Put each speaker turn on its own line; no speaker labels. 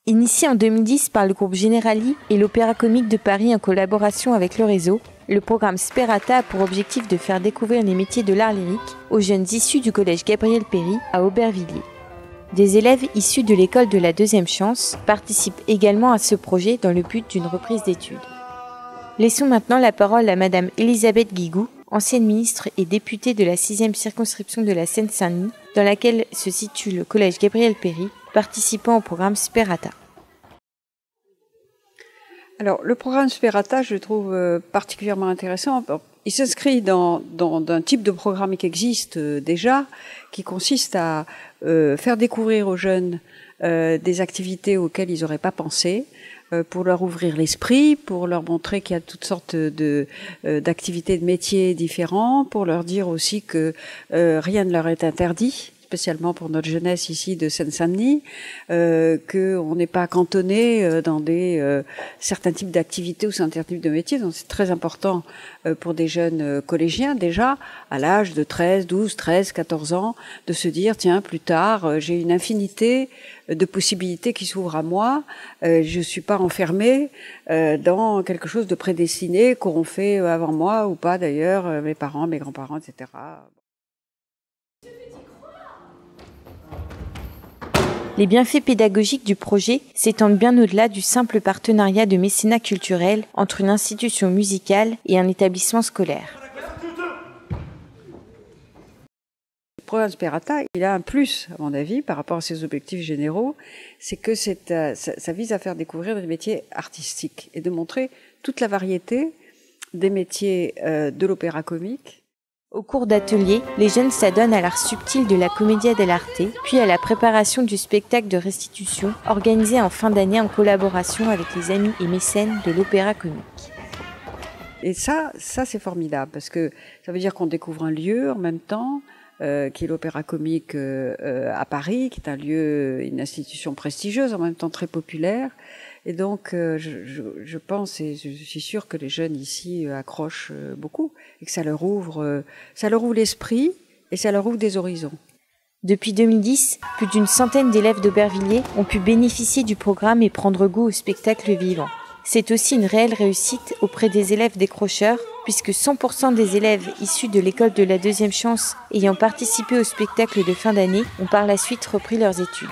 Initié en 2010 par le groupe Generali et l'Opéra Comique de Paris en collaboration avec le réseau, le programme Sperata a pour objectif de faire découvrir les métiers de l'art lyrique aux jeunes issus du collège Gabriel Péri à Aubervilliers. Des élèves issus de l'école de la deuxième chance participent également à ce projet dans le but d'une reprise d'études. Laissons maintenant la parole à Madame Elisabeth Guigou, ancienne ministre et députée de la 6e circonscription de la Seine-Saint-Denis, dans laquelle se situe le collège Gabriel Péri, participant au programme Sperata.
Alors, le programme Sperata, je le trouve particulièrement intéressant. Il s'inscrit dans un type de programme qui existe déjà, qui consiste à faire découvrir aux jeunes des activités auxquelles ils n'auraient pas pensé, pour leur ouvrir l'esprit, pour leur montrer qu'il y a toutes sortes d'activités, de métiers différents, pour leur dire aussi que rien ne leur est interdit, spécialement pour notre jeunesse ici de Seine-Saint-Denis, qu'on n'est pas cantonné dans certains types d'activités ou certains types de métiers. Donc c'est très important pour des jeunes collégiens déjà, à l'âge de 13, 12, 13, 14 ans, de se dire, tiens, plus tard, j'ai une infinité de possibilités qui s'ouvrent à moi. Je suis pas enfermée dans quelque chose de prédestiné qu'auront fait avant moi ou pas d'ailleurs mes parents, mes grands-parents, etc.
Les bienfaits pédagogiques du projet s'étendent bien au-delà du simple partenariat de mécénat culturel entre une institution musicale et un établissement scolaire.
Le programme Sperata, il a un plus, à mon avis, par rapport à ses objectifs généraux, c'est que ça vise à faire découvrir des métiers artistiques et de montrer toute la variété des métiers de l'opéra comique.
Au cours d'ateliers, les jeunes s'adonnent à l'art subtil de la commedia dell'arte, puis à la préparation du spectacle de restitution organisé en fin d'année en collaboration avec les amis et mécènes de l'opéra comique.
Et ça c'est formidable, parce que ça veut dire qu'on découvre un lieu en même temps, qui est l'Opéra Comique à Paris, qui est un lieu, une institution prestigieuse, en même temps très populaire. Et donc, je pense et je suis sûre que les jeunes ici accrochent beaucoup et que ça leur ouvre l'esprit et ça leur ouvre des horizons.
Depuis 2010, plus d'une centaine d'élèves d'Aubervilliers ont pu bénéficier du programme et prendre goût au spectacle vivant. C'est aussi une réelle réussite auprès des élèves décrocheurs, puisque 100% des élèves issus de l'école de la deuxième chance ayant participé au spectacle de fin d'année ont par la suite repris leurs études.